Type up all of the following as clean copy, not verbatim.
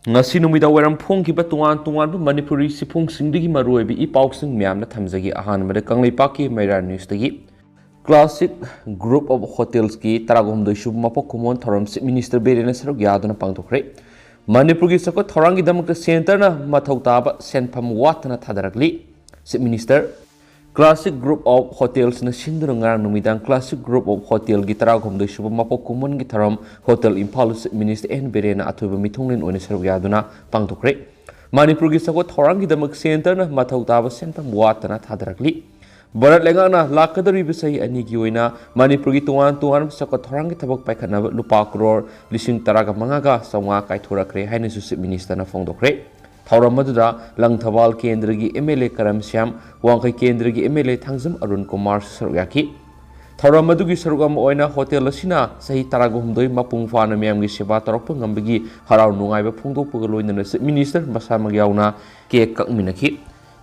ngasi numida weram phongkiba tungan tungan bu manipuri sifung singdigi maruibi I pausing myamna thamjagi ahanmada kanglipaki Maira News dagi Classic Group of Hotels ki taragomdoi shub mapok kumon thoram Minister Berena saruk yaduna pangthokre Manipur ki sakot thorangi damak center na mathau taba senpham watna thadarakli Minister Classic Group of Hotels na Susindro Leingak Classic Group of Hotel gi taragomdoi shub mapok kumon gi thoram Hotel Impal Minister Berena athuba mithunglin one saruk yaduna pangthokre Manipur ki sakot thorangi damak center na mathau taba senpham watna thadarakli Barat Lengana lakadari bisai ani ki oina Manipur gi tuan sakot thorangi thabak paikhatna lupa crore lising taraga mangaga sawnga kaithorakre haina su minister na phongdokre thauram maduda langthawal kendra gi MLA Karam Syam wangkai kendra gi MLA Thangjam Arun Kumar sarugyaki thauram madu gi sarugam oina hotel asina sahi taragumdoi mapung fana miyam gi seba torokpa ngambagi harau nungaiba phongdokpa loinana minister masamag yauna ke kakminaki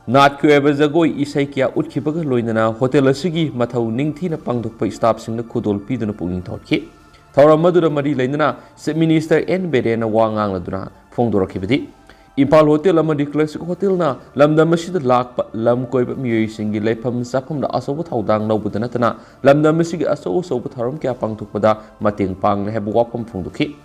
Nat Kueba Zagoi Isai Kia Utkibaga Loinana Hotel Asigi Matau Ningtina Pangdokpa staff sing the Kudol Piduna Puging Totki. Taura Madura Mari Lainana, Minister N. Berena Wangang Laduna, Fongdora Kibidi. Impal Hotel Amadi Classic Hotel na Lamda Mashid Lak Lam Koiba Mui Singi Lepam Sapam the Asobo Taudang Nobutanatana, Lamda Mashig Aso Sobutarum Kia Pangtukpada, Mating Pang have Wapam Fongdoki.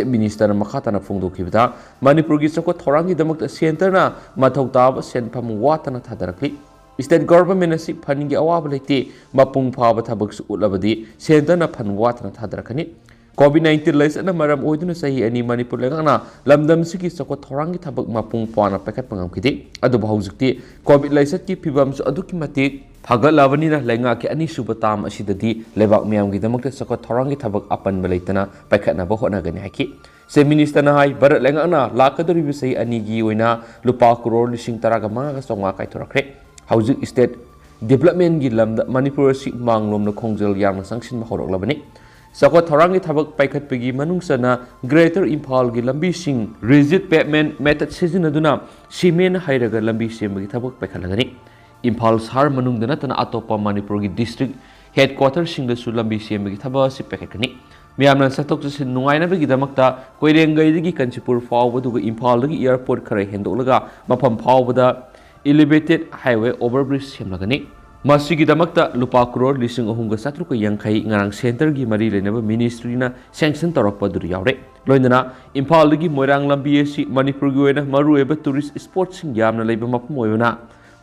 Minister Makata na Fungdo Kibida, Manipur gi sakot thorangi damak center na mathau tab senpham watana thadarakli. State government asi phaningi awab leite mapung phaba thabak su ulabadi center na phan watana thadarakani. COVID-19 laisa na maram oiduna sahi ani Manipur lengana lamdam sigi sakot thorangi thabak mapung pwana pakat pangam kidi. Adu bahuzukti COVID laisa ki pibam su aduki matik Fagal lavani na Leingak ki ani subatam asidadi lebak miyam gi damak sakot thorangi thabak apan balaitana paikhatna ba hona gani haki se minister na hai Barat Leingak na lakadori bisai ani gi oina lupa crore lising taraga manga songa kaithorakre haujuk state development gi lamda Manipur si manglom na khongjal yang sangsin ma horok labani sakot thorangi thabak paikhatpagi manungsana Greater Impal gi lambi sing rigid pavement method sizinaduna cement hairaga lambi sembagi thabak paikhatlagani Impal Sar Manungdana Tana Atopa Manipur district headquarters sing the Sulambi Siamagi Taba Sipekani. Miamna Satok Nuaina Bigidamakta, Koirengai Kanchipur forward to Impal airport Kare Hendolaga, Mapam Pawada, elevated highway overbridge Hemlagani. Masigi Damakta, Lupa Crore, Lising Ohunga Satruka Yankai, Narang Center Gimari Leneva Ministry na Sanction Taropa Yaore. Loindana, Impal Ligi Morang Lambi Manipur Guena, Marueba tourist sports in Yamna Labor Moyona.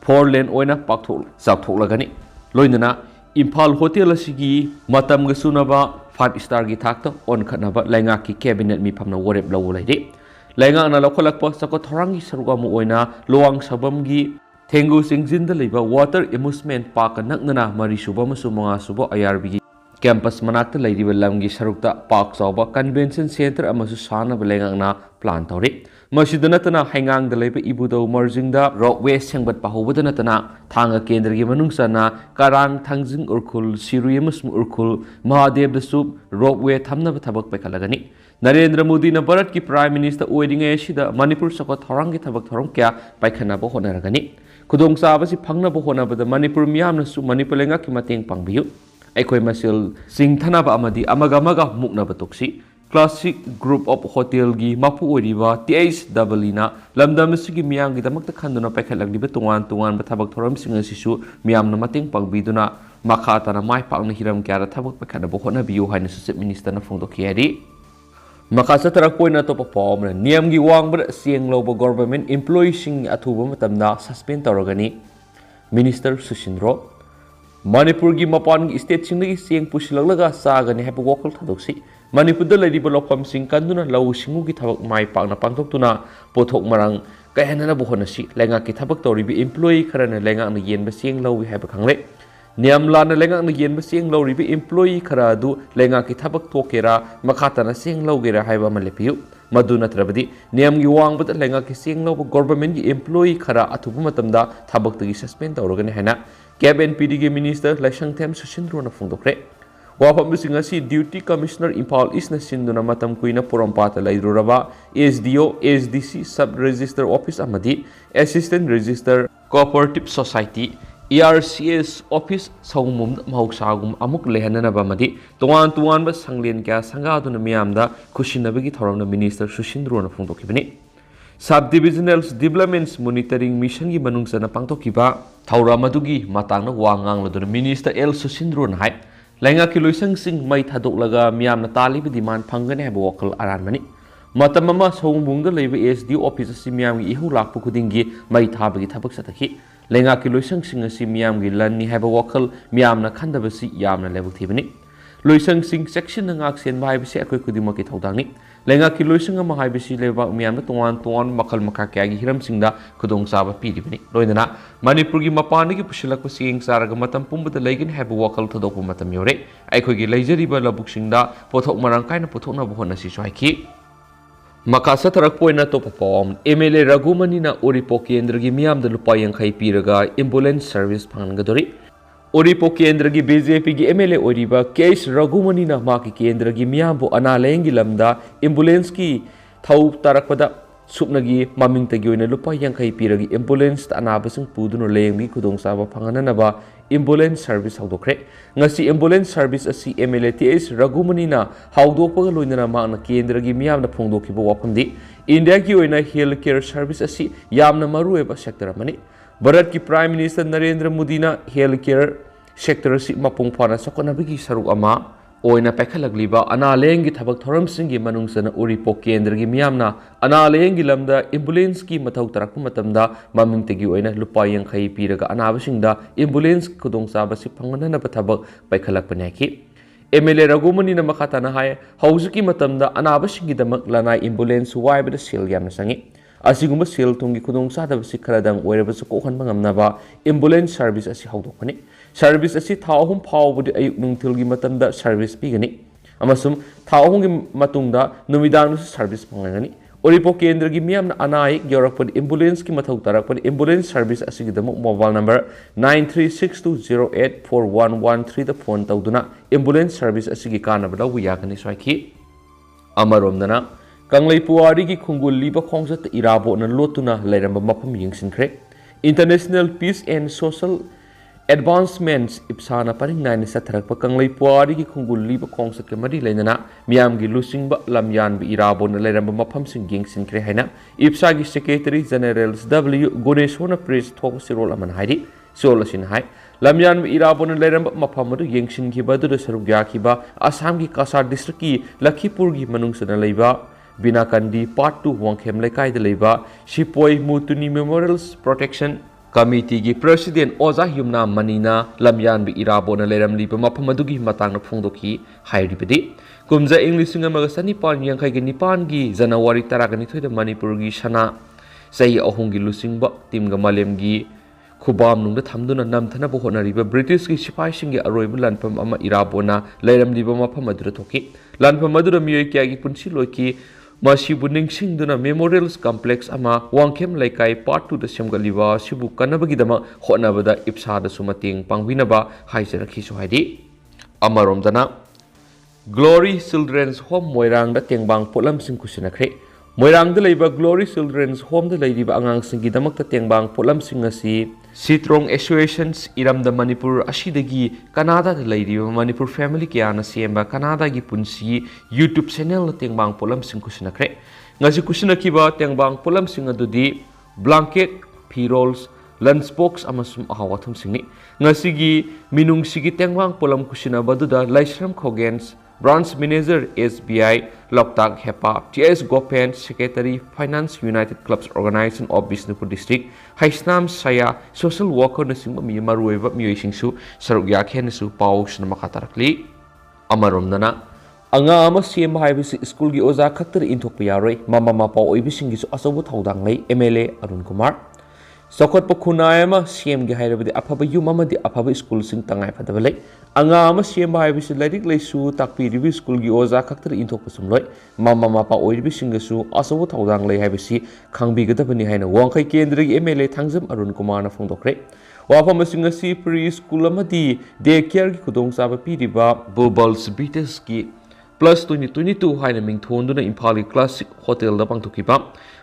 4 lane oina pakthol sakthok lagani loinana Impal Hotel asigi matam ga sunaba 5 star gi thakta on khanaba Leingak ki cabinet mi phamna worep law laide Leingak na lokholakpa sakot thorangi saruga mu oina loang sabam gi thengu singjin da leiba water amusement park naknana mari suba masu manga suba IRB campus manakta leidiba lamgi sarukta park chawba convention center amasu sana Leingak na plan tawri Masidanatana hangang the labor ibudo merging the roadway sangbat pahobadanatana Tanga Kendri Manungsana Karang Tangjing Urkul Sirius Urkul Mahadev the soup roadway Tamna Tabak Pekalagani Narendra Modi na Bharat ki Prime Minister Oiding Ashida Manipur Sakot Thorangi Tabak Thoronkia by Kanabo Honaragani Kudong Sabasi Pangna Bohona but the Manipur Miam Su Manipur Leingak Mating Pangbiu Ekoi Masil Sing Tanaba Amadi Amagamaga Mukna Batoksi Classic Group of Hotel gi mapu oriba THW na lamdam sigi miyam gi damakta khanduna paikhatlagdiba tungan bathabak thoram singa sisu miyam na mating pangbiduna makhata na mai pakna hiram kyara thabak paikhatna bo hona biu haina su minister na phongdokhi ari makasa tarak poina to perform na niyam gi wangbra Cheng Louba government employees sing athuba matamna suspend toragani Minister Susindro Manipur gi mapan gi state sing gi Cheng pusilaglaga sagani haba wokal thadoksi Manipur da ladiba lokam sing kanduna lau singu ki thabak mai pakna pangthoktuna pothok marang kaihana bo honasi Leingak ki thabak toribi employee kharana Leingak na yenba Cheng Louba haiba khangle niam lana Leingak na yenba Cheng Louba employee khara du Leingak ki thabak thokera makhata na Cheng Louba haiba malepiu madu natrabadi niam gi wang but Leingak ki Cheng Louba government gi employee khara athubu matamda thabak tagi suspend tawrogani haina cabinet PDG minister Laisang Them Susindro na phongdokre Wapam Singasi Duty Commissioner Impal East na Sinduna Matam Kuina Purampata Laiduraba SDO SDC Sub Register Office Amadi Assistant Register Cooperative Society ERCS Office Saumum Mausagum Amuk Lehanana Bamadi Tuan ba Sanglen Kya Sangaduna Miamda Kushinabigi Thorona Minister Susindro na Phongdokibani Sub Divisional Development Monitoring Mission gi manungsana pangtokkiba thauram adugi matangna wa ngangladuna Minister L Susindro Hai Leingak ki loisang sing mai thadoklaga miyamna talibi demand phangane haba wakal aranmani matam ama songbungda leiba SD office asi miyam gi ihu lakpu khudingi mai thabagi thabak satakhi Leingak ki loisang sing asi miyam gi lanni haba wakal miyamna khandabasi yamna lebuk thibani loisang sing section na ngak sen bai bisi akoi khudima ki thodangni Leingak ki loisang ama hai bisi leba miyamna tongan makal makha kya gi hiram singda khudong saba pidibani loinana Manipur gi mapani gi pushilak pasing saraga matam pumbada leigin haba wakal thodok matam yore aikoi gi leijariba labuk singda pothok marang kaina pothokna bohona si swaiki Makasa tarak poina to perform MLA Ragumani na Oripo Kendra gi miyam da lupa yang khai piraga ambulance service phangadori Oripo Kendra gi BJP gi MLA Oriba case Ragumani na ma ki Kendra gi miyam bo ana lengi lamda ambulance ki thau tarakpada supnagi maming tagi oina lupa yang khai piragi ambulance anaba sing puduna lengi khudong saba phangana ba ambulance service hawdokre ngasi ambulance service asi MLA TS Ragumani na hawdokpaga loinana ma na kendra gi miyam na phongdokhiba wapamdi India ki oina health care service asi yamna maru eba sector amani Bharat ki Prime Minister Narendra Modi na health care sector asi mapung phana sakonabigi saruk ama oina paikhalakliba analengi thabak thoramsingi manungsana Oripo Kendra gi miyamna analengi lamda ambulance ki mathau tarakpa matamda mamingtegi oina lupa yankhai piraga anabasingda ambulance khudong sabasi phangana thabak paikhalakpanaki MLA Ragumani na makhatana hai hauzuki matamda anabasingi damak lanai ambulance waibada sil yamna sangi asigumba sil tungi khudong sadabasi kharadang oirabasu kokhan bangamnaba ambulance service asi hawdokpani service asi thahum phawbudi ayuk nungthilgi matamda service pigani amasum thahumgi matungda numidang service pangani Oripo Kendra gi miyamna anai yorakpadi ambulance ki mathau tarakpadi ambulance service asigi damuk mobile number 9362084113 da phone tawduna ambulance service asigi kanabada wu yakani swaiki amaromdana Kanglai Puwari ki khungul liba khongsat irabo na lotuna lairamba mafam yingsinkhre International Peace and Social Advancements ipsana paring nai ni satharakpa Kanglai Puwari ki khungul liba khongsat ke mari lainana miyam gi lusingba lamyan bi irabo na lairamba mafam sing yingsinkhre haina ipsa gi Secretary General W Goneshona Press thok sirol aman hairi sol asin hai lamyan bi irabo na lairamba mafam adu yingsin ki badu saruk yakhiba Assam gi Kasar district ki Lakhipur gi manungsana leiba Binakandi Part 2 Wangkhem Lekai de Leba Shipoi Mutuni Memorials Protection Committee gi President Oza Hyumna Manina Lamyan bi irabo na leram liba mapamadugi matang na phongdoki hairibedi kumza English ngamaga sani pan yang kai gi nipan gi January taragani thoida Manipur gi sana sai ahung gi lusingba tim ga malem gi khubam nungda thamduna namthana bo honariba British gi sipai sing gi aroibu lanpam ama irabona leram liba mapamadura thoki lanpam madura miyoi kya gi punsi loki Masibu ningsingduna Memorials Complex ama Wangkhem Laikai Part 2 da semgaliba sibu kanabagidama honabada ipsada sumating pangwinaba haijarakhi sohaidi amaromdana Glory Children's Home Moirang da tengbang polam sing kusinakre Moirang da leiba Glory Children's Home da leidiba angang singi damak da tengbang polam sing asi Sitrong Associations iram da Manipur asidagi Canada da leidiba Manipur family kya na semba Canada gi punsi YouTube channel na tengbang polam sing kusinakre ngasi kusinakiba tengbang polam sing adudi blanket p-rolls lunchbox amasum ahawathum singni ngasi gi minung sigi tengbang polam kusina baduda Laisram Khogens Branch Manager SBI Loktak Hepa TS Gopen Secretary Finance United Clubs Organization of Bisnupur District Haisnam Saya Social Worker Nasingba mi maruiba miyoisingsu saruk yakhenasu paus na makatarakli amaromdana anga ama siem haibisi school gi oza khaktar inthokpa yaroi mama mapa oibisingisu asobu thaudang lei MLA Arun Kumar Sokot Pakunayama CM gi hairabadi afaba yum amadi afaba school sing tangai phadabalai anga ama CM haibisi ladik leisu takpi rivi school gi oza khaktar inthok pasumloi mama mapa oiribi singasu asabu thaudang lei haibisi khangbi gadabani haina wangkai kendra gi MLA Thangjam Arun Kumar na phongdokre wafam singasi pre school amadi daycare gi khudong saba piriba Bubbles Beaters gi Plus 2022 haina mingthonduna Imphal Classic Hotel da pangthokiba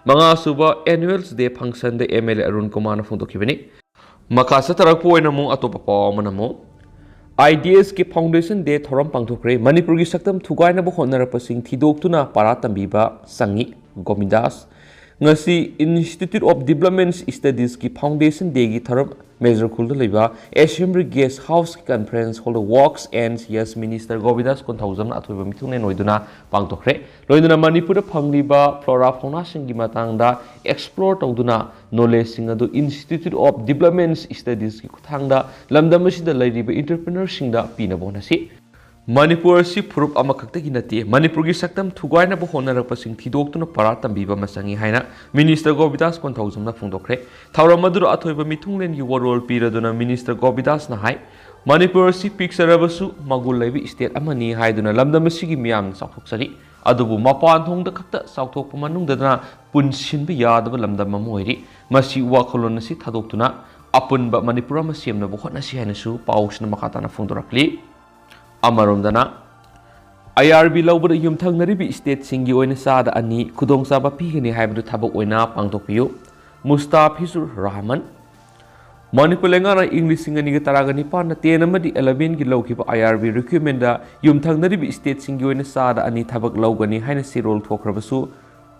Manga suba annuals day function de MLA Arun Kumar na phongtokibani makasa tarakpo oina mu atopa pamanamo IDS ki Foundation Day thoram pangthokre Manipur gi saktam thugai na bo honara pasing thidoktuna para tambiba sangi Gomindas ngasi Institute of Development Studies ki Foundation Day gi tharap Major Khulda leiba Assembly Guest House Conference Hall Works and Yes Minister Govidas Konthawjam na athoiba mithungne noiduna pangtokre loiduna Manipur phangliba flora fauna sing gi matangda explore tawduna knowledge sing adu Institute of Development Studies ki kuthangda lamdam asida leiriba entrepreneur singda pina bonasi Manipur si Purup amakakta ginati Manipur gi saktam thugaina bo honarapa sing thidokuna para tambiba masangi haina Minister Govidas Konthawjam na phungdokre thawra madur athoiba mithunglen gi warol piraduna Minister Govidas na hai Manipur si piksarabasu magul leibi state amani haiduna lamdam sigi miyam saukhoksari adubu mapan thongda khakta sauthokpa manungdana punsinba yadaba lamdam amoiri masi wakholon si thadoktuna apunba Manipur ma semna bo hotnasi haina su pausna makatana phungdorakli Amaromdana IRB laubada yumthangnaribi state singi oina sada ani khudongchaba pigani haibadu thabak oina pangtokpiyu Mustafizur Rahman Manipur lengana English singani ga taragani panna 10 amadi 11 gi lawkiba IRB recruitment da yumthangnaribi state singi oina sada ani thabak lawgani haina sirol thokrabasu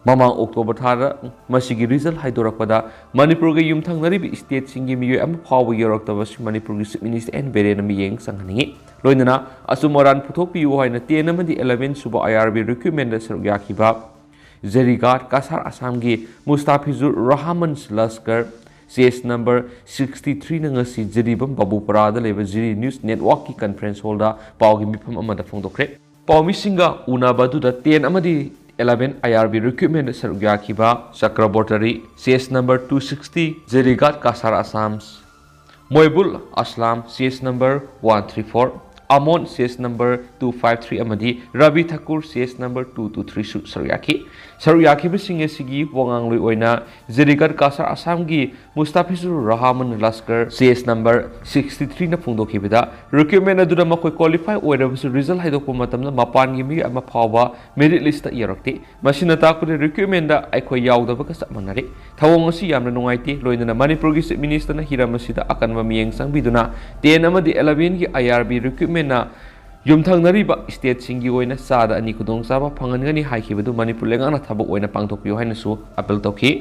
Mamang October thara masigi result haidorakpada Manipur ga yumthangnaribi state singi miyoy am phawa yoraktabas Manipur gi minister and berena miyeng sanghaningi loinana asumoran puthokpiyu haina 10 amadi 11 suba IRB recruitment da sarugyakiba Zerigat Kasar Assam gi Mustafizur Rahman's Laskar CS number 63 na ngasi Jeribam Babu Parada leba Jiri News Network ki conference hall da pawgi mifam amada phongdokre pawmi singa unabadu da 10 amadi 11 IRB recruitment sarugyakiba Chakrabortari CS number 260 Zerigat Kasar Assam's Moibul Aslam CS number 134 Amon CS number 253 amadi Rabi Thakur CS number 223 Saryaki bisinge sigi wanganglui oina Zerigat Kasar Assam gi Mustafizur Rahman Laskar CS number 63 na phungdokibida recruitment aduna makoi qualify oirabusu result haidokpa matamna mapan gi mi ama phawa merit list ta yarakti masina takure recruitment da aikoi yaudaba ka samanari thawong asi yamna nungaiti loinana Manipur gi minister na hiramasida akanma miyeng sangbiduna 10 amadi 11 gi IRB recruitment na yumthangnariba state singi oina sada ani khudongchaba phangangani haikibadu Manipur lengana thabak oina pangthokpiyo haina su appeal tawki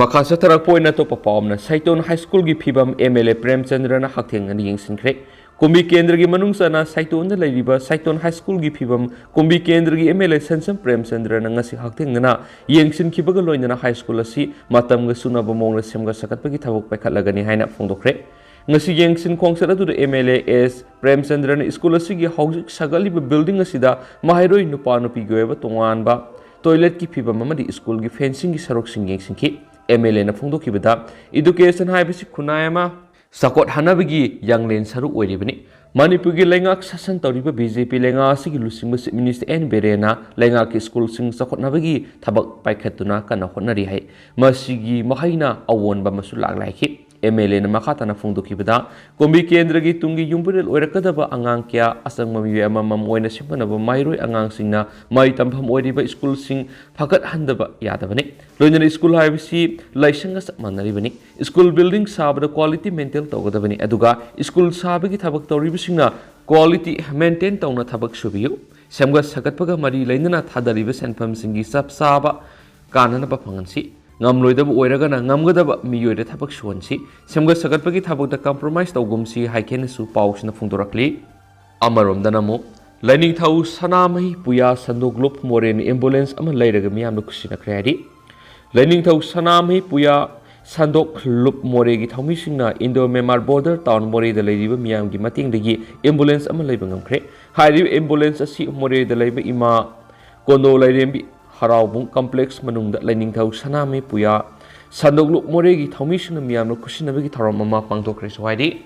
makha satharak poina to papamna Saiton High School gi phibam MLA Premchandra na hakthengani yengsinkhre Kumbi Kendra gi manungsana Saiton da leiriba Saiton High School gi phibam Kumbi Kendra gi MLA Sansam Premchandra na ngasi hakthengna yengsinkibaga loinana high school asi matamga sunaba mongna semga sakatpagi thabak paikhatlagani haina phongdokre ngasi yengsin khongsat adu MLA S Premchandra na school asigi hauzik sagaliba building asida mahairoi nupa nupi goeba tonganba toilet ki phibam amadi school gi fencing gi sarok sing yengsinki MLA na phongdokibada education haibisi khunayama sakot hanabagi yanglen saru oiribani Manipur gi Leingak sasan tawriba BJP Leingak asigi lusingba minister N Berena Leingak ki school sing sakot nabagi thabak paikhatuna kana hotnari hai masigi mahaina awonba masu laglai MLA na makatana phungdokibada Kombi Kendra gi tungi yumpurel oirakadaba angang kya asangma miwe amamam oina simpanaba mairoi angang singna mai tampham oiriba school sing phakat handaba yadabani loinana school haibisi laisanga sapmanaribani school building sabada quality maintain tawgadabani aduga school sabagi thabak tawribisingna quality maintain tawna thabak subiyu semga sakatpaga mari lainana thadariba senpham singi sap saba kanana phangansi ngamloidaba oiragana ngamgadaba miyoida thabak suansi semga sagatpagi thabakta compromise tawgumsi haikenasu pausna phungdorakli amaromdana mo laining thau sanamai puya sandoglop moren ambulance ama leiraga miyamna kusina khreadi laining thau sanamai puya sandok lup moregi thaumi singna Indo Myanmar border town more da leiriba miyamgi matingdagi ambulance ama leiba ngamkhre hairi ambulance asi more da leiba ima kondo leirembi Haraubung complex manungda laining thau sanami puya sandogluk moregi thaumisna miyamno kusinabagi tharamama pangtokre swaidi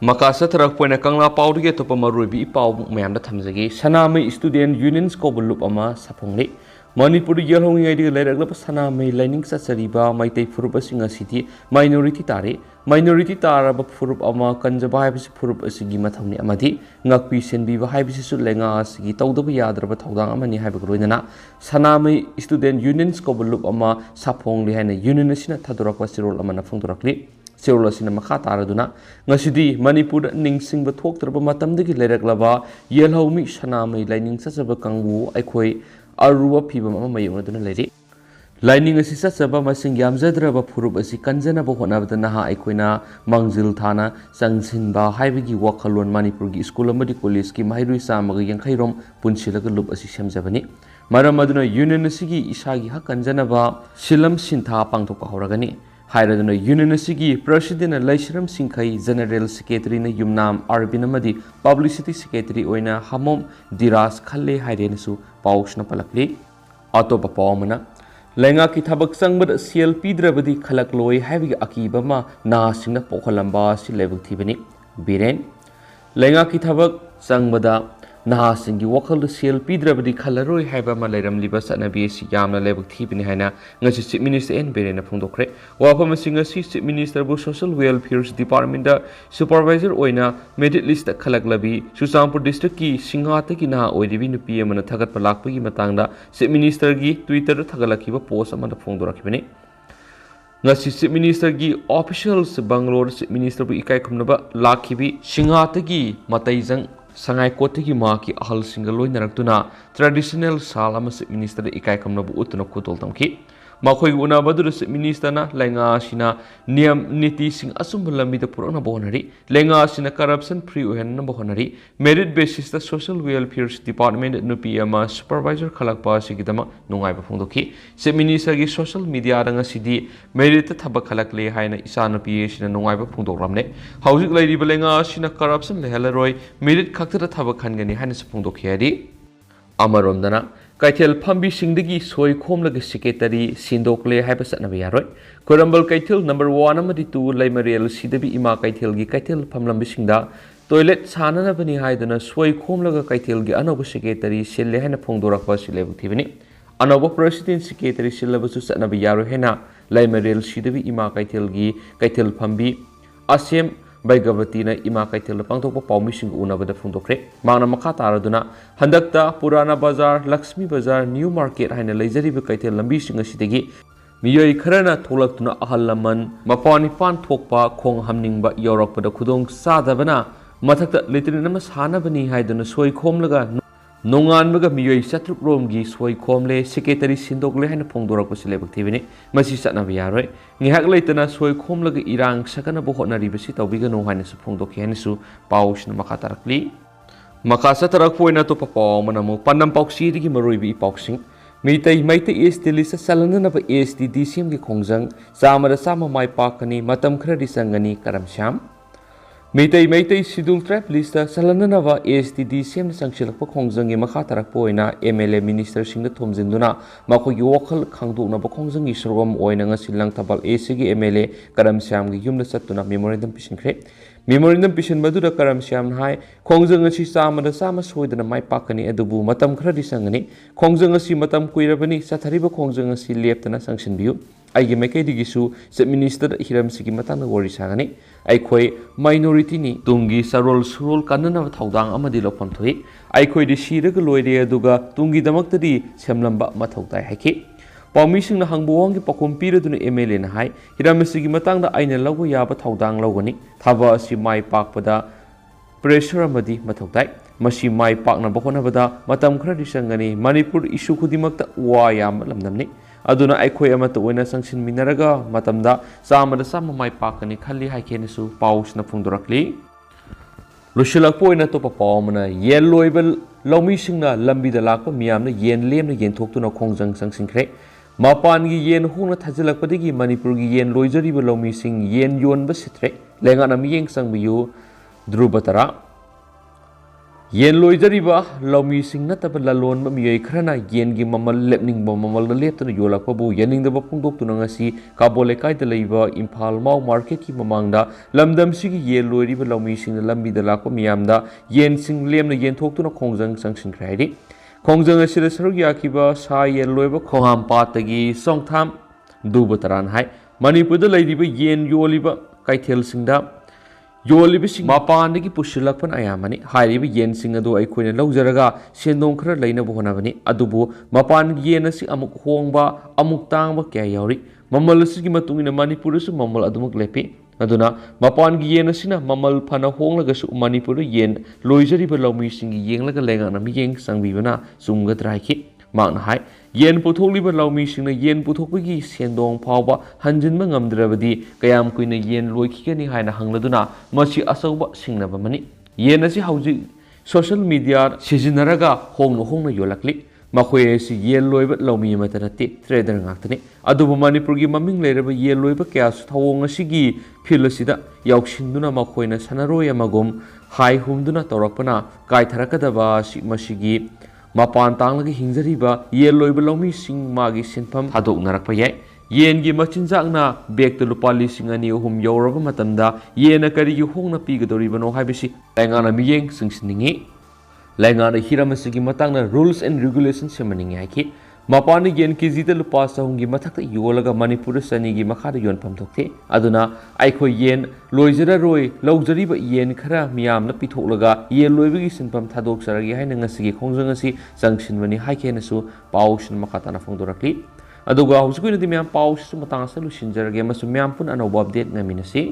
makasa tharak poina kangla pawdige topa maruibi paw mayamda thamjagi sanami student unions ko bulup ama saphongni Manipur yelhongi idea leiraglapa sanami lining sasariba maitai furup asinga city minority taraba furup ama kanjaba haibisi furup asigi mathamni amadi ngakpi senbi ba haibisi su lenga asigi tawdaba yadraba thawdang amani haibak roinana sanami student unions ko bulup ama saphongli haina union asina thadorakwa sirol amana phungdorakli sirol asina makha taraduna ngasidi Manipur ningsingba thoktraba matamdagi leiraglaba yelhomi sanami lining sasaba kangbu aikhoi Aruwa phibam ama mayona duna leri ꯂꯥꯏꯅꯤꯡ ꯑꯁꯤ ꯆꯠꯆꯕ ꯃꯁꯤꯡ ꯌꯥꯝꯖꯗ꯭ꯔꯕ ꯐꯨꯔꯨꯞ ꯑꯁꯤ ꯀꯟꯖꯅꯕ ꯍꯣꯠꯅꯕꯗ ꯅꯍꯥ ꯑꯩꯈꯣꯏꯅ ꯃꯥꯡꯖꯤꯜ ꯊꯥꯅ ꯆꯪꯁꯤꯟꯕ ꯍꯥꯏꯕꯒꯤ ꯋꯥꯈꯜꯂꯣꯟ ꯃꯅꯤꯄꯨꯔꯒꯤ ꯁ꯭ꯀꯨꯜ ꯑꯃꯗꯤ ꯀꯣꯂꯦꯖꯀꯤ ꯃꯍꯩꯔꯣꯏ 150ꯔꯣꯝ ꯄꯨꯟꯁꯤꯜꯂꯒ ꯂꯨꯞ ꯑꯁꯤ ꯁꯦꯝꯖꯕꯅꯤ꯫ ꯃꯔꯝ ꯑꯗꯨꯅ ꯌꯨꯅꯤꯌꯟ ꯑꯁꯤꯒꯤ ꯏꯁꯥꯒꯤ ꯍꯛ ꯀꯟꯖꯅꯕ ꯁꯤꯜꯂꯝ ꯁꯤꯟꯊꯥ ꯄꯥꯡꯊꯣꯛꯄ ꯍꯧꯔꯒꯅꯤ ꯍꯥꯏꯔꯗꯨꯅ ꯌꯨꯅꯤꯌꯟ ꯑꯁꯤꯒꯤ ꯄ꯭ꯔꯁꯤꯗꯦꯟꯠ ꯂꯩꯁꯤꯔꯝ ꯁꯤꯡꯈꯩ, ꯖꯦꯅꯔꯦꯜ ꯁꯦꯀ꯭ꯔꯦꯇꯔꯤꯅ ꯌꯨꯝꯅꯥꯝ ꯑꯥꯔꯕꯤꯟ ꯑꯃꯗꯤ ꯄꯕ꯭ꯂꯤꯁꯤꯇꯤ ꯁꯦꯀ꯭ꯔꯦꯇꯔꯤ ꯑꯣꯏꯅ ꯍꯃꯣꯝ ꯗꯤꯔꯥꯖ ꯈꯜꯂꯦ ꯍꯥꯏꯔꯦꯅꯁꯨ ꯄꯥꯎꯁꯤꯅ ꯄꯜꯂꯛꯂꯤ꯫ ꯑꯇꯣꯞꯄ ꯄꯥꯎ ꯑꯃꯅ ꯂꯩꯉꯥꯛꯀꯤ ꯊꯕꯛ ꯆꯪꯕꯗ ꯁꯦꯜ ꯄꯤꯗ꯭ꯔꯕꯗꯤ ꯈꯜꯂꯛꯂꯣꯏ ꯍꯥꯏꯕꯒꯤ ꯑꯀꯤꯕ ꯑꯃ ꯅꯍꯥꯁꯤꯡꯅ ꯄꯣꯛꯍꯜꯂꯝꯕ ꯑꯁꯤ ꯂꯥꯏꯕꯛ ꯊꯤꯕꯅꯤ꯫ ꯕꯤꯔꯦꯟ ꯂꯩꯉꯥꯛꯀꯤ ꯊꯕꯛ ꯆꯪꯕꯗ ꯅꯍꯥꯁꯤꯡꯒꯤ ꯋꯥꯈꯜꯗ ꯁꯦꯜ ꯄꯤꯗ꯭ꯔꯕꯗꯤ ꯈꯜꯂꯔꯣꯏ ꯍꯥꯏꯕ ꯑꯃ ꯂꯩꯔꯝꯂꯤꯕ ꯆꯠꯅꯕꯤ ꯑꯁꯤ ꯌꯥꯝꯅ ꯂꯥꯏꯕꯛ ꯊꯤꯕꯅꯤ ꯍꯥꯏꯅ ꯉꯁꯤ ꯆꯤꯞ ꯃꯤꯅꯤꯁꯇꯔ ꯑꯦꯟ ꯕꯤꯔꯦꯟꯅ ꯐꯣꯡꯗꯣꯛꯈ꯭ꯔꯦ꯫ ꯋꯥꯐꯝ ꯑꯁꯤ ꯉꯁꯤ ꯆꯤꯞ ꯃꯤꯅꯤꯁꯇꯔꯕꯨ ꯁꯣꯁꯤꯌꯦꯜ ꯋꯦꯜꯐꯤꯌꯔ ꯗꯤꯄꯥꯔꯠꯃꯦꯟꯠꯗ ꯁꯨꯄꯔꯚꯥꯏꯖꯔ ꯑꯣꯏꯅ ꯃꯦꯔꯤꯠ ꯂꯤꯁꯇ ꯈꯜꯂꯛꯂꯕꯤ ꯆꯨꯔꯆꯥꯟꯄꯨꯔ ꯗꯤꯁꯇ꯭ꯔꯤꯛꯀꯤ ꯁꯤꯡꯍꯥꯇꯒꯤ ꯅꯍꯥ ꯑꯣꯏꯔꯤꯕꯤ ꯅꯨꯄꯤ ꯑꯃꯅ ꯊꯥꯒꯠꯄ ꯂꯥꯛꯄꯒꯤ ꯃꯇꯥꯡꯗ ꯆꯤꯞ ꯃꯤꯅꯤꯁꯇꯔꯒꯤ ꯇ꯭ꯋꯤꯇꯔꯗ ꯊꯥꯒꯠꯂꯛꯈꯤꯕ ꯄꯣꯁꯠ ꯑꯃꯗ ꯐꯣꯡꯗꯣꯔꯛꯈꯤꯕꯅꯤ꯫ ngasi Chief Minister gi officials Bangalore Chief Minister bu ikai khumnaba lakhibi Singhatagi mataijang sangai kotigi ma ki ahal singa loinaraktuna traditional sal ama Chief Minister ikai khumnabu utuna khutol tamki makhoi unabadu Chief Minister na lenga sina niyam niti sing asumba lamida purana bonari lenga sina corruption free ohenna bonari merit basis the social welfare department nupi ama supervisor khalakpa sigidama nungai ba phongdoki Chief Minister gi social media ranga sidi merit thabak khalakle haina isa nupi sina nungai ba phongdokramne haujik lairiba lenga sina corruption lehalaroi merit khakta thabak khangani haina se phongdokhi ari amaromdana Kaithel Pambi Singdagi Soy Khomlaga Secretary Sindokle haiba satnaba yaroi Korambal Kaithel number 1 amadi 2 Laimarial Sidabi Ima Kaithel gi Kaithel Phamlambi Singda toilet sananabani haidana Soy Khomlaga Kaithel gi anoba secretary sille haina phongdorakpa silebu thibani anoba president secretary silabasu satnaba yaroi haina Laimarial Sidabi Ima Kaithel gi Kaithel Phambi Asem Baigavatina Ima Kaithel pangthokpa pawmising unabada phongdokre mangna makha taraduna handakta Purana Bazar Lakshmi Bazar New Market haina leijariba Kaithel lambi sing asidagi miyoi kharana tholaktuna ahal laman mapanipan thokpa khong hamningba yorakpada khudong sadabana mathakta litrin ama sanabani haiduna soi khomlaga nonganbaga miyoi satruk romgi soi khomle secretary sindokle haina phongdorakpa silebak thibini masi satnaba yaroi ngihak leitana soi khomlaga irang sakana bo honariba si tawbigano haina su phongdokhi haina su pawsna makha tarakli makha satarak poina to papaw manamu pandam pauksi digi maroibi pauksing Meitai ST lisa salanana ba ST DCM gi khongjang samara sama mai pakani matam khradi sangani karamsyam Meitai Sidul Tribe lista salanana ba ST DCM sangchilakpa khongjang gi makha tarakpa oina MLA minister singda thomjinduna makhoi gi wakhal khangdokna ba khongjang gi sorgom oina nga silang thabal AC gi MLA karamsyam gi yumda satuna memorandum pisinkhre Memorandum pishin madura karamsyam hai khongjang asi samada sama soidana mai pakani adubu matam khradi sangani khongjang asi matam kuirabani sathariba khongjang asi leptana sangsinbiu aigi mekai digisu Chief Minister hiram sigi matangna wari sangani aikhoi minority ni tungi sarol surol kanana thaudang amadi lopam thoi aikhoi di siraga loire aduga tungi damaktadi semlamba mathautai haiki Pawmising na hangbuwang gi pakum piraduna MLA na hai hiramsigi matangda aina lagu yaba thaudang lawgani thaba asi mai pakpada pressure amadi mathautai masi mai pakna bahonabada matam khradi sangani Manipur issue khudimakta wa yam lamnamni aduna aikhoi amata oina sangsin minaraga matamda samada sama mai pakani khalli haikenesu pausna phungdorakli Lushilakpo oina topa pawmana yen loibal lawmisingna lambida lakpa miyamna yen lemna yen thoktuna khongjang sangsinkhre Mapan gi yen hungna thajilakpadagi Manipur gi yen loijariba lawmising yen yonba sitre lengana miyeng sangbiyu Dhrubatara yen loijariba lawmising nataba lalonba miyoi khrana yen gi mamal lepningba mamal na leptuna yolakpabu yeningdaba phungdoktuna ngasi Kabolekaida leiba Imphal Mau market ki mamangda lamdam sigi yen loiriba lawmising lambida lakpa miyamda yen sing lemna yen thoktuna khongjang sangsinkhre haidi Khongjang asira saruk yakiba sa yen loiba khongam patagi songtham dubataran hai Manipurda lairiba yen yoliba kaithel singda yoliba sing mapandagi pushilakpan ayamani hairiba yen sing adu aikoina laujaraga sendong khara leina bohonabani adubu mapan yen asi amuk hongba amuk tangba kya yauri mamal asigi matungina Manipursu mamal adumuk lepi aduna mapan gi yen asina mamal phana honglagasu Manipur yen loijariba lawmi singi yenglaga lengana miyeng sangbibana sumga draiki ꯃꯍꯥꯛꯅ ꯍꯥꯏ ꯌꯦꯟ ꯄꯨꯊꯣꯛꯂꯤꯕ ꯂꯧꯃꯤꯁꯤꯡꯅ ꯌꯦन ꯄꯨꯊꯣꯛꯄꯒꯤ ꯁꯦꯟꯗꯣꯡ ꯐꯥꯎꯕ ꯍꯟꯖꯤꯟꯕ ꯉꯝꯗ꯭ꯔꯕꯗꯤ ꯀꯌꯥꯝ ꯀꯨꯏꯅ ꯌꯦꯟ ꯂꯣꯏꯈꯤꯒꯅꯤ ꯍꯥꯏꯅ ꯍꯪꯂꯗꯨꯅ ꯃꯁꯤ ꯑꯆꯧꯕ ꯁꯤꯡꯅꯕ ꯑꯃꯅꯤ ꯌꯦꯟ ꯑꯁꯤ ꯍꯧꯖꯤꯛ ꯁꯣꯁꯤꯌꯦꯜ ꯃꯤꯗꯤꯌꯥ ꯁꯤꯖꯤꯟꯅꯔꯒ ꯍꯣꯡꯅ ꯌꯣꯜꯂꯛꯂꯤ ꯃꯈꯣꯏ ꯑꯁꯤ ꯌꯦꯟ ꯂꯣꯏꯕ ꯂꯧꯃꯤ ꯑꯃꯠꯇ ꯅꯠꯇꯦ ꯇ꯭ꯔꯦꯗꯔ ꯉꯥꯛꯇꯅꯤ ꯑꯗꯨꯕꯨ ꯃꯅꯤꯄꯨꯔꯒꯤ ꯃꯃꯤꯡ ꯂꯩꯔꯕ ꯌꯦꯟ ꯂꯣꯏꯕ ꯀꯌꯥꯁꯨ ꯊꯧꯑꯣꯡ ꯑꯁꯤꯒꯤ ꯐꯤꯜ ꯑꯁꯤꯗ ꯌꯥꯎꯁꯤꯟꯗꯨꯅ ꯃꯈꯣꯏꯅ ꯁꯅꯔꯣꯏ ꯑꯃꯒꯨꯝ ꯍꯥꯏ ꯍꯨꯝꯗꯨꯅ ꯇꯧꯔꯛꯄꯅ ꯀꯥꯏꯊꯔꯛꯀꯗꯕ ꯃꯁꯤꯒꯤ ꯃꯄꯥꯟ ꯇꯥꯡꯂꯒ ꯍꯤꯡꯖꯔꯤꯕ ꯌꯦꯟ ꯂꯣꯏꯕ ꯂꯧꯃꯤꯁꯤꯡ ꯃꯥꯒꯤ ꯁꯤꯟꯐꯝ ꯊꯥꯗꯣꯛꯅꯔꯛꯄ ꯌꯥꯏ ꯌꯦꯟꯒꯤ ꯃꯆꯤꯟꯖꯥꯛꯅ ꯕꯦꯛꯇ ꯂꯨꯄꯥ 2,000-3,000 ꯌꯧꯔꯕ ꯃꯇꯝꯗ ꯌꯦꯟꯅ ꯀꯔꯤꯒꯤ ꯍꯣꯡꯅ ꯄꯤꯒꯗꯧꯔꯤꯕꯅꯣ ꯍꯥꯏꯕꯁꯤ ꯂꯩꯉꯥꯛꯅ ꯃꯤꯠꯌꯦꯡ ꯆꯤꯡꯁꯤꯟꯅꯤꯡꯉꯤ ꯂꯩꯉꯥꯛꯅ ꯍꯤꯔꯝ ꯑꯁꯤꯒꯤ ꯃꯇꯥꯡꯗ ꯔꯨꯜꯁ ꯑꯦꯟ ꯔꯤꯒꯨꯂꯦꯁꯟ ꯁꯦꯝꯍꯟꯅꯤꯡꯉꯤ ꯍꯥꯏꯈꯤ ꯃꯄꯥꯟꯗ ꯌꯦꯟ ꯀꯦꯖꯤꯗ ꯂꯨꯄꯥ 100ꯒꯤ ꯃꯊꯛꯇ ꯌꯣꯜꯂꯒ ꯃꯅꯤꯄꯨꯔꯗ 200ꯒꯤ ꯃꯈꯥꯗ ꯌꯣꯟꯐꯝ ꯊꯣꯛꯇꯦ ꯑꯗꯨꯅ ꯑꯩꯈꯣꯏ ꯌꯦꯟ ꯂꯣꯏꯖꯔꯔꯣꯏ ꯂꯧꯖꯔꯤꯕ ꯌꯦꯟ ꯈꯔ ꯃꯤꯌꯥꯝꯅ ꯄꯤꯊꯣꯛꯂꯒ ꯌꯦꯟ ꯂꯣꯏꯕꯒꯤ ꯁꯤꯟꯐꯝ ꯊꯥꯗꯣꯛꯆꯔꯒꯦ ꯍꯥꯏꯅ ꯉꯁꯤꯒꯤ ꯈꯣꯡꯖꯪ ꯑꯁꯤ ꯆꯪꯁꯤꯟꯕꯅꯤ ꯍꯥꯏꯈꯤꯅꯁꯨ ꯄꯥꯎꯁꯤꯅ ꯃꯈꯥ ꯇꯥꯅ ꯐꯣꯡꯗꯣꯔꯛꯂꯤ ꯑꯗꯨꯒ ꯍꯧꯖꯤꯛ ꯑꯣꯏꯅꯗꯤ ꯃꯌꯥꯝ ꯄꯥꯎꯁꯤꯁꯨ ꯃꯇꯥꯡ ꯑꯁꯤꯗ ꯂꯣꯏꯁꯤꯟꯖꯔꯒꯦ ꯑꯃꯁꯨꯡ ꯃꯌꯥꯝ ꯄꯨꯟꯅ ꯑꯅꯧꯕ ꯑꯞꯗꯦꯠ ꯉꯥꯏꯃꯤꯟꯅꯁꯤ